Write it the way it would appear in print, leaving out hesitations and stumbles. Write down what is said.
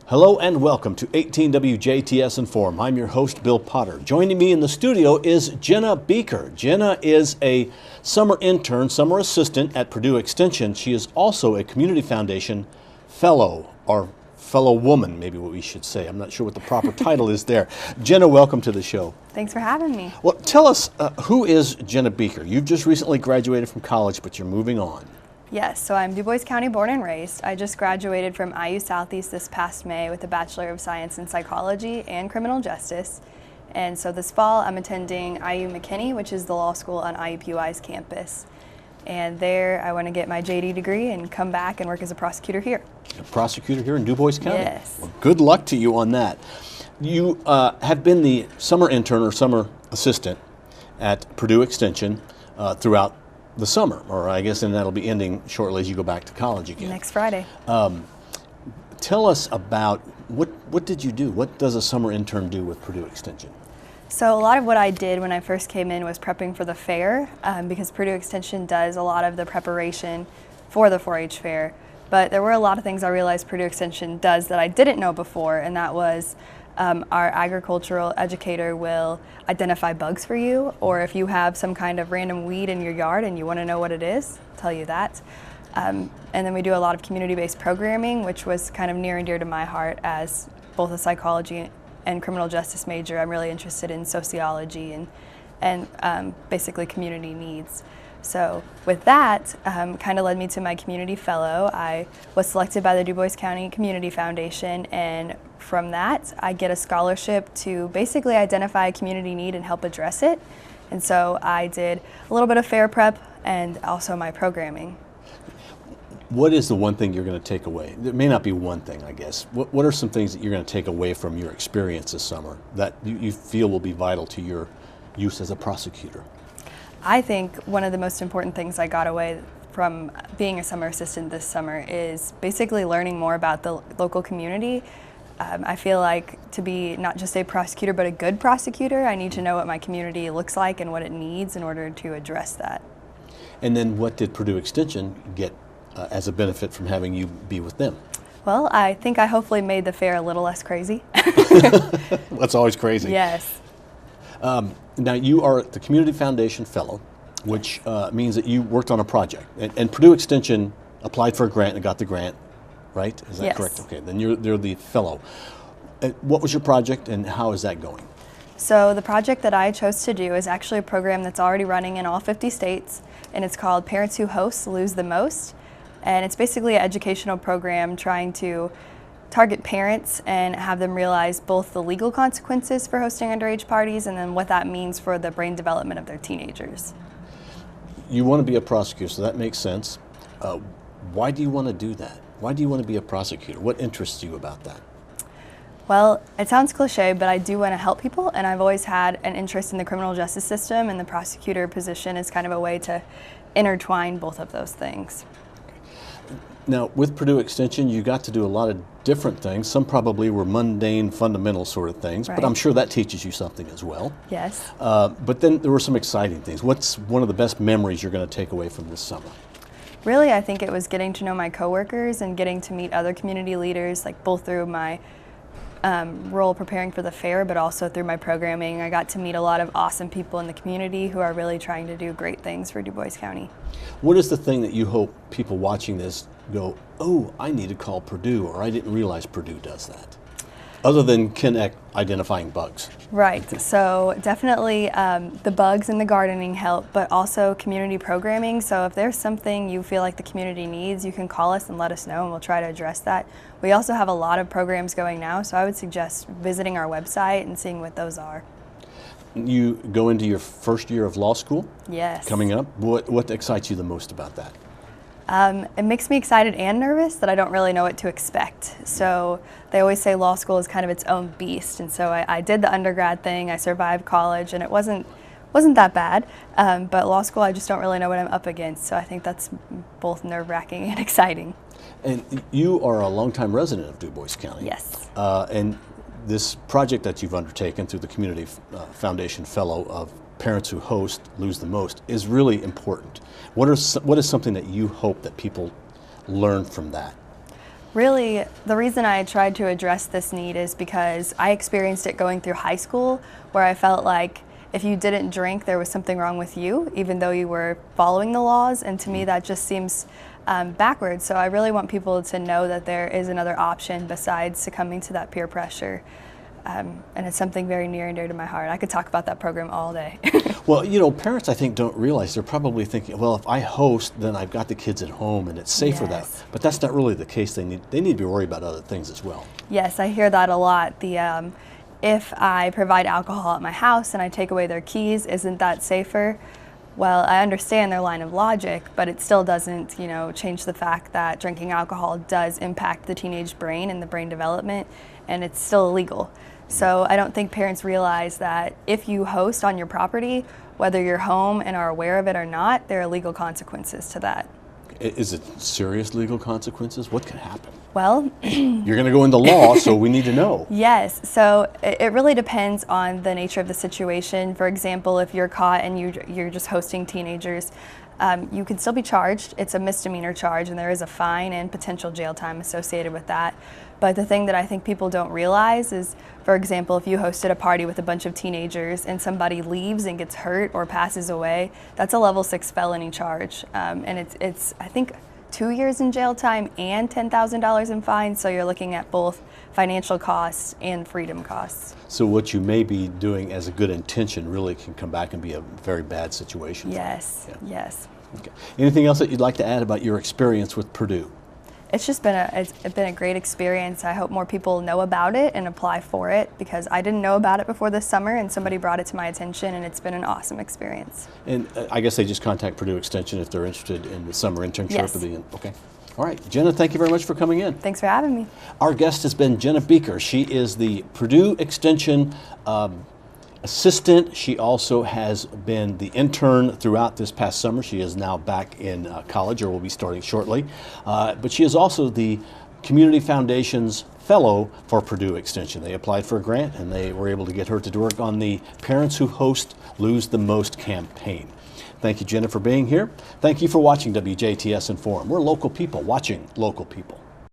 Hello and welcome to 18 WJTS-Inform. I'm your host, Bill Potter. Joining me in the studio is Jenna Bieker. Jenna is a summer intern, summer assistant at Purdue Extension. She is also a Community Foundation fellow, or fellow woman, maybe what we should say. I'm not sure what the proper title is there. Jenna, welcome to the show. Thanks for having me. Well, tell us, who is Jenna Bieker? You've just recently graduated from college, but you're moving on. Yes, so I'm Dubois County born and raised. I just graduated from IU Southeast this past May with a Bachelor of Science in Psychology and Criminal Justice. And so this fall I'm attending IU McKinney, which is the law school on IUPUI's campus. And there I want to get my JD degree and come back and work as a prosecutor here. A prosecutor here in Dubois County? Yes. Well, good luck to you on that. You have been the summer intern or summer assistant at Purdue Extension throughout the summer, or I guess, and that'll be ending shortly as you go back to college again. Next Friday. Tell us about what did you do? What does a summer intern do with Purdue Extension? So a lot of what I did when I first came in was prepping for the fair, because Purdue Extension does a lot of the preparation for the 4-H fair. But there were a lot of things I realized Purdue Extension does that I didn't know before, and that was our agricultural educator will identify bugs for you, or if you have some kind of random weed in your yard and you want to know what it is, tell you that. And then we do a lot of community-based programming, which was kind of near and dear to my heart as both a psychology and criminal justice major. I'm really interested in sociology and basically community needs. So with that, kind of led me to my community fellow. I was selected by the Dubois County Community Foundation, and from that I get a scholarship to basically identify a community need and help address it. And so I did a little bit of fair prep and also my programming. What is the one thing you're going to take away? There may not be one thing, I guess. What are some things that you're going to take away from your experience this summer that you feel will be vital to your use as a prosecutor? I think one of the most important things I got away from being a summer assistant this summer is basically learning more about the local community. I feel like to be not just a prosecutor, but a good prosecutor, I need to know what my community looks like and what it needs in order to address that. And then what did Purdue Extension get as a benefit from having you be with them? Well, I think I hopefully made the fair a little less crazy. That's always crazy. Yes. Now you are the Community Foundation Fellow, which means that you worked on a project. And Purdue Extension applied for a grant and got the grant, right? Is that Yes. correct? Okay, then you're the fellow. What was your project and how is that going? So the project that I chose to do is actually a program that's already running in all 50 states, and it's called Parents Who Host Lose the Most. And it's basically an educational program trying to target parents and have them realize both the legal consequences for hosting underage parties and then what that means for the brain development of their teenagers. You want to be a prosecutor, so that makes sense. Why do you want to do that? Why do you want to be a prosecutor? What interests you about that? Well, it sounds cliche, but I do want to help people, and I've always had an interest in the criminal justice system, and the prosecutor position is kind of a way to intertwine both of those things. Now, with Purdue Extension, you got to do a lot of different things. Some probably were mundane, fundamental sort of things, Right. but I'm sure that teaches you something as well. Yes. But then there were some exciting things. What's one of the best memories you're going to take away from this summer? Really, I think it was getting to know my coworkers and getting to meet other community leaders, like both through my role preparing for the fair, but also through my programming. I got to meet a lot of awesome people in the community who are really trying to do great things for Dubois County. What is the thing that you hope people watching this go, oh, I need to call Purdue, or I didn't realize Purdue does that? Other than Connect identifying bugs. Right, so definitely the bugs and the gardening help, but also community programming. So if there's something you feel like the community needs, you can call us and let us know and we'll try to address that. We also have a lot of programs going now, so I would suggest visiting our website and seeing what those are. You go into your first year of law school? Yes. Coming up. What excites you the most about that? It makes me excited and nervous that I don't really know what to expect. So they always say law school is kind of its own beast, and so I did the undergrad thing, I survived college, and it wasn't that bad, but law school I just don't really know what I'm up against, so I think that's both nerve-wracking and exciting. And you are a longtime resident of Dubois County. Yes. And this project that you've undertaken through the Community Foundation Fellow of Parents Who Host Lose the Most is really important. What is something that you hope that people learn from that? Really, the reason I tried to address this need is because I experienced it going through high school, where I felt like if you didn't drink, there was something wrong with you, even though you were following the laws. And to me, that just seems backwards. So I really want people to know that there is another option besides succumbing to that peer pressure. And it's something very near and dear to my heart. I could talk about that program all day. Well, you know, parents I think don't realize, they're probably thinking, well, if I host, then I've got the kids at home and it's safe for that. Yes. But that's not really the case. They need to be worried about other things as well. Yes, I hear that a lot. If I provide alcohol at my house and I take away their keys, isn't that safer? Well, I understand their line of logic, but it still doesn't, change the fact that drinking alcohol does impact the teenage brain and the brain development, and it's still illegal. So I don't think parents realize that if you host on your property, whether you're home and are aware of it or not, there are legal consequences to that. Is it serious legal consequences? What can happen? Well, you're going to go into law, so we need to know. Yes, so it really depends on the nature of the situation. For example, if you're caught and you're just hosting teenagers, you can still be charged. It's a misdemeanor charge, and there is a fine and potential jail time associated with that. But the thing that I think people don't realize is, for example, if you hosted a party with a bunch of teenagers and somebody leaves and gets hurt or passes away, that's a level 6 felony charge. And it's I think 2 years in jail time and $10,000 in fines. So you're looking at both financial costs and freedom costs. So what you may be doing as a good intention really can come back and be a very bad situation. Yes, yeah. Yes. Okay. Anything else that you'd like to add about your experience with Purdue? It's just been a great experience. I hope more people know about it and apply for it, because I didn't know about it before this summer and somebody brought it to my attention, and it's been an awesome experience. And I guess they just contact Purdue Extension if they're interested in the summer internship. Yes. Okay. All right. Jenna, thank you very much for coming in. Thanks for having me. Our guest has been Jenna Bieker. She is the Purdue Extension assistant. She also has been the intern throughout this past summer. She is now back in college, or will be starting shortly. But she is also the Community Foundation's fellow for Purdue Extension. They applied for a grant, and they were able to get her to work on the Parents Who Host Lose the Most campaign. Thank you, Jenna, for being here. Thank you for watching WJTS in Form. We're local people watching local people.